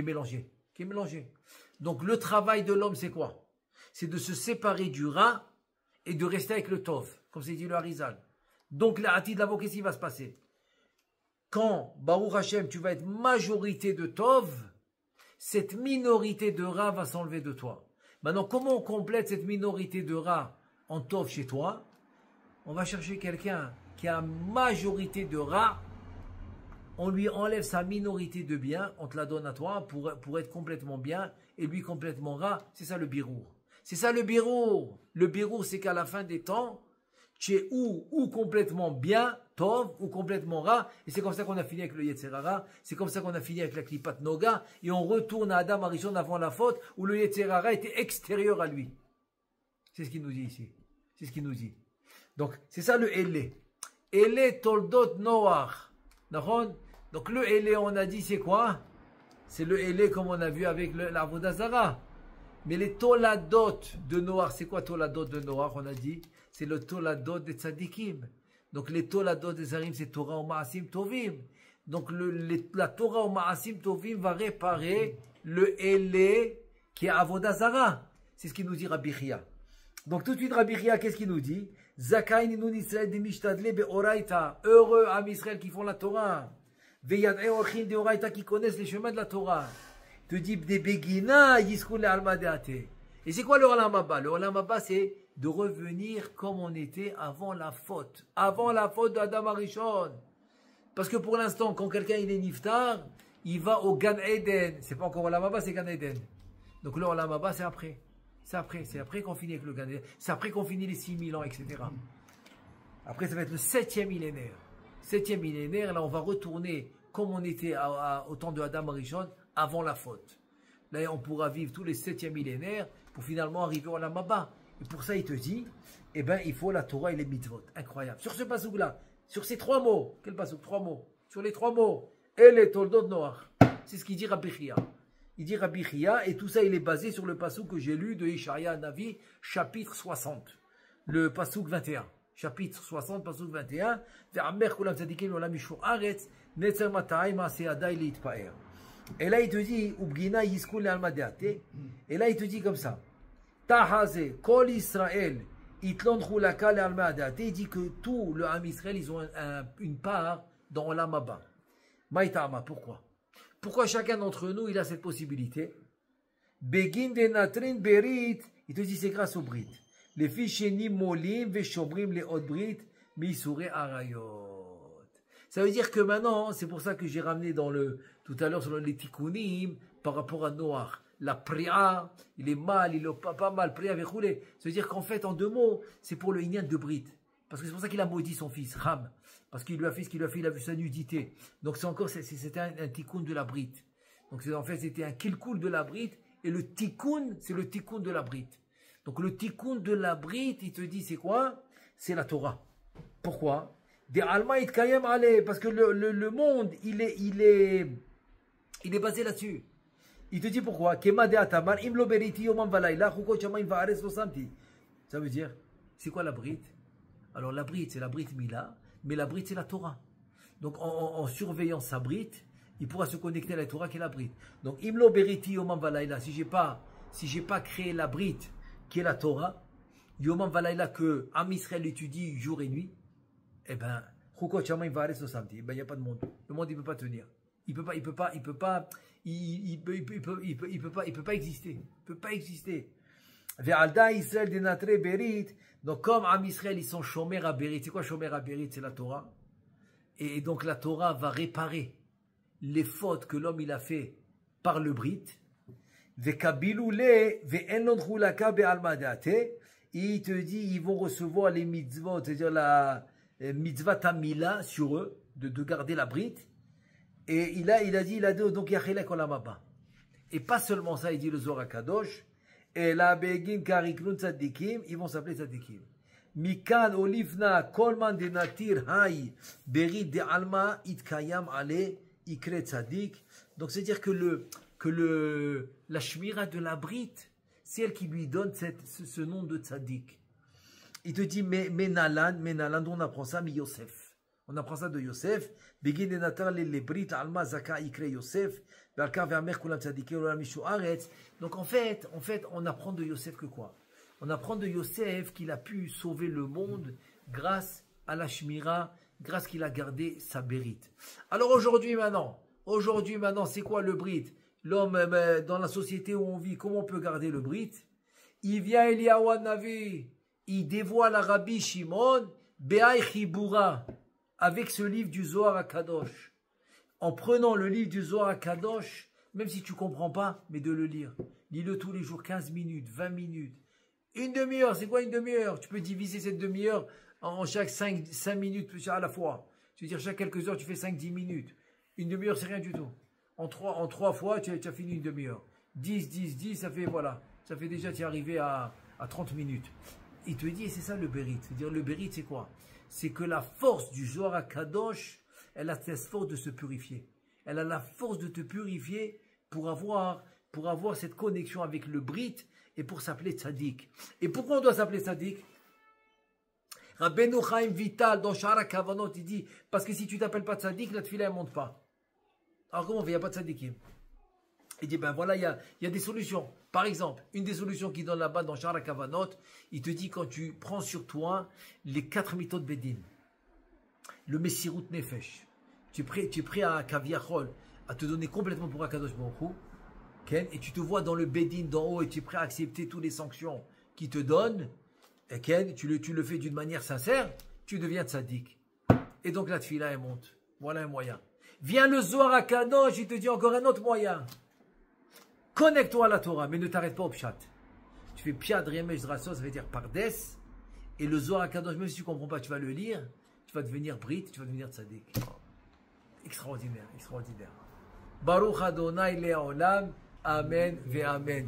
mélangé. Qui est mélangé. Donc le travail de l'homme, c'est quoi? C'est de se séparer du Ra et de rester avec le Tov, comme c'est dit le Harizal. Donc la Atid Lavo, qu'est-ce qui va se passer? Quand, Baruch Hashem, tu vas être majorité de Tov, cette minorité de Ra va s'enlever de toi. Maintenant, comment on complète cette minorité de Ra en Tov chez toi? On va chercher quelqu'un qui a majorité de Ra, on lui enlève sa minorité de bien, on te la donne à toi pour être complètement bien, et lui complètement Ra. C'est ça le birour. C'est ça le birour. Le birour, c'est qu'à la fin des temps, tu es ou complètement bien, Tov, ou complètement Ra, et c'est comme ça qu'on a fini avec le Yetzerara, c'est comme ça qu'on a fini avec la Klipat Noga, et on retourne à Adam Arishon avant la faute, où le Yetzerara était extérieur à lui. C'est ce qu'il nous dit ici. C'est ce qu'il nous dit. Donc, c'est ça le Elé. Elé Toldot Noach. Donc, le Elé, on a dit, c'est quoi? C'est le Elé comme on a vu avec l'Avodah Zara. Mais les Toladot de Noach, c'est quoi Toladot de Noach? On a dit, c'est le Toladot des Tzadikim. Donc les Toladot des Zarim, c'est Torah ou Ma'asim Tovim. Donc la Torah ou Ma'asim Tovim va réparer le Elé qui est Avodah Zara. C'est ce qu'il nous dit Rabbi Chia. Donc tout de suite Rabbi Chia, qu'est-ce qu'il nous dit? Zakaï ninun Israël de Mishtadle be'oraita. Heureux Am Israël qui font la Torah. Ve'yad'e orchin de oraita qui connaissent les chemins de la Torah. Te dit des Begina Yisroul le Alma Deate. Et c'est quoi le Olam Haba? Le Olam Haba, c'est de revenir comme on était avant la faute. Avant la faute d'Adam Arishon. Parce que pour l'instant, quand quelqu'un il est niftar, il va au Gan Eden. C'est pas encore Olam Haba, c'est Gan Eden. Donc le Olam Haba, c'est après. C'est après qu'on finit avec le Gan Eden. C'est après qu'on finit les 6000 ans, etc. Après, ça va être le 7e millénaire. 7e millénaire, là, on va retourner comme on était au temps de Adam Arishon, avant la faute. Là, on pourra vivre tous les 7e millénaires pour finalement arriver au Olam Haba. Et pour ça, il te dit, eh ben, il faut la Torah et les mitzvot. Incroyable. Sur ce pasouk-là, sur ces 3 mots, quel pasouk? 3 mots. Sur les 3 mots, et les Toldot Noach. C'est ce qu'il dit Rabbi Chia. Il dit Rabbi Chia, et tout ça, il est basé sur le pasouk que j'ai lu de Yeshaya Navi, chapitre 60. Le pasouk 21. Chapitre 60, pasouk 21. Ve'amer kulam tzadikim olam yishu aretz, netzer mata'ay ma'aseh yaday li'itpa'er. Et là, il te dit, Ubgina Yiskul le Almadeate. Et là, il te dit comme ça. Tahaze, Kol Israël, Itlon Khulaka le Almadeate. Il dit que tout le Ham Israël, ils ont une part dans l'Amaba. Maïtama, pourquoi? Pourquoi chacun d'entre nous, il a cette possibilité? Begin de Natrin Berit, il te dit, c'est grâce au Brit. Les ficheni molim, veshomrim, les hot Brit, misure arayot. Ça veut dire que maintenant, c'est pour ça que j'ai ramené tout à l'heure selon les tikkunim, par rapport à Noach. La priya, il est mal, il est pas mal, priya vechoulé. Ça veut dire qu'en fait, en deux mots, c'est pour le inyan de Brit. Parce que c'est pour ça qu'il a maudit son fils, Ham. Parce qu'il lui a fait ce qu'il lui a fait, il a vu sa nudité. Donc c'était un tikkun de la Brit. Donc en fait, c'était un kilkul de la Brit. Et le tikkun, c'est le tikkun de la Brit. Donc le tikkun de la Brit, il te dit, c'est quoi? C'est la Torah. Pourquoi? Des Alma Itkayem Ale, parce que le monde, il est basé là-dessus. Il te dit pourquoi? Ça veut dire, c'est quoi la Brit? Alors la Brit, c'est la Brit Mila, mais la Brit, c'est la Torah. Donc en surveillant sa Brit, il pourra se connecter à la Torah qui est la Brit. Donc Imlo Beriti Yomam Valayla, si j'ai pas créé la Brit qui est la Torah, Yomam Valayla que Am Israël étudie jour et nuit, eh ben, Chukot Shamayim Va'aretz lo samti. Ben il y a pas de monde. Le monde il peut pas tenir. Il peut pas exister. Il peut pas exister. Ve'alda Israël denatre Berit. Donc comme Am Israël ils sont Shomer à Berit. C'est quoi Shomer à Berit? C'est la Torah. Et donc la Torah va réparer les fautes que l'homme il a fait par le Brit. Il te dit, ils vont recevoir les mitzvot, c'est-à-dire la mitzvah tamila sur eux, de garder la Brit. Et il a dit, donc yachelek olamaba. Et pas seulement ça, il dit le Zohar HaKadosh, et la begin kariklun tzadikim, ils vont s'appeler tzadikim. Mikan olifna kolman de natir hay berit de alma itkayam ale ikre tzadik. Donc c'est-à-dire que la shmira de la Brit, c'est elle qui lui donne ce nom de tzaddik. Il te dit, Menalan, on apprend ça, mais Yosef. On apprend ça de Yosef. Begin de natar le Brit, alma zaka ikre Yosef. Balkar ve'amer kulam tzaddiké olam mishu aretz. Donc en fait, on apprend de Yosef que quoi? On apprend de Yosef qu'il a pu sauver le monde grâce à la shmira, grâce qu'il a gardé sa bérite. Alors aujourd'hui maintenant, c'est quoi le Brit? L'homme, dans la société où on vit, comment on peut garder le Brit? Il vient Eliyahu Navi, il dévoile à Rabbi Shimon, Be'ay Chibura, avec ce livre du Zohar HaKadosh. En prenant le livre du Zohar HaKadosh, même si tu ne comprends pas, mais de le lire. Lis-le tous les jours, 15 minutes, 20 minutes. Une demi-heure, c'est quoi une demi-heure? Tu peux diviser cette demi-heure en chaque 5 minutes à la fois. Tu veux dire, chaque quelques heures, tu fais 5-10 minutes. Une demi-heure, c'est rien du tout. En trois fois, tu as fini une demi-heure. 10, ça fait, voilà. Ça fait déjà, tu es arrivé à 30 minutes. Il te dit, et c'est ça le Bérit. C'est-à-dire, le Bérit, c'est quoi? C'est que la force du Zohar HaKadosh, elle a cette force de se purifier. Elle a la force de te purifier pour avoir cette connexion avec le Brit et pour s'appeler Tzadik. Et pourquoi on doit s'appeler Tzadik? Rabbeinu Chaim Vital, dans Shara Kavanot, il dit, parce que si tu t'appelles pas Tzadik, la tefila, elle monte pas. Alors comment on fait? Il n'y a pas de tzadikim. Il dit, ben voilà, il y a des solutions. Par exemple, une des solutions qu'il donne là-bas dans Shara Kavanot, il te dit quand tu prends sur toi les 4 méthodes Bedin, le Messirut Nefesh, tu es prêt à Kaviachol, à te donner complètement pour Akadosh Baruch Hu, et tu te vois dans le Bedin d'en haut et tu es prêt à accepter toutes les sanctions qu'il te donne, et tu le fais d'une manière sincère, tu deviens tzaddik. Et donc la tefila, elle monte. Voilà un moyen. Viens le Zohar HaKadosh, il te dit encore un autre moyen. Connecte-toi à la Torah, mais ne t'arrête pas au Pshat. Tu fais Pshat, Remesh, Drasos, ça veut dire Pardes. Et le Zohar HaKadosh, même si tu ne comprends pas, tu vas le lire, tu vas devenir Brit, tu vas devenir Tzadik. Extraordinaire, extraordinaire. Baruch Adonai Le'olam, Amen ve Amen.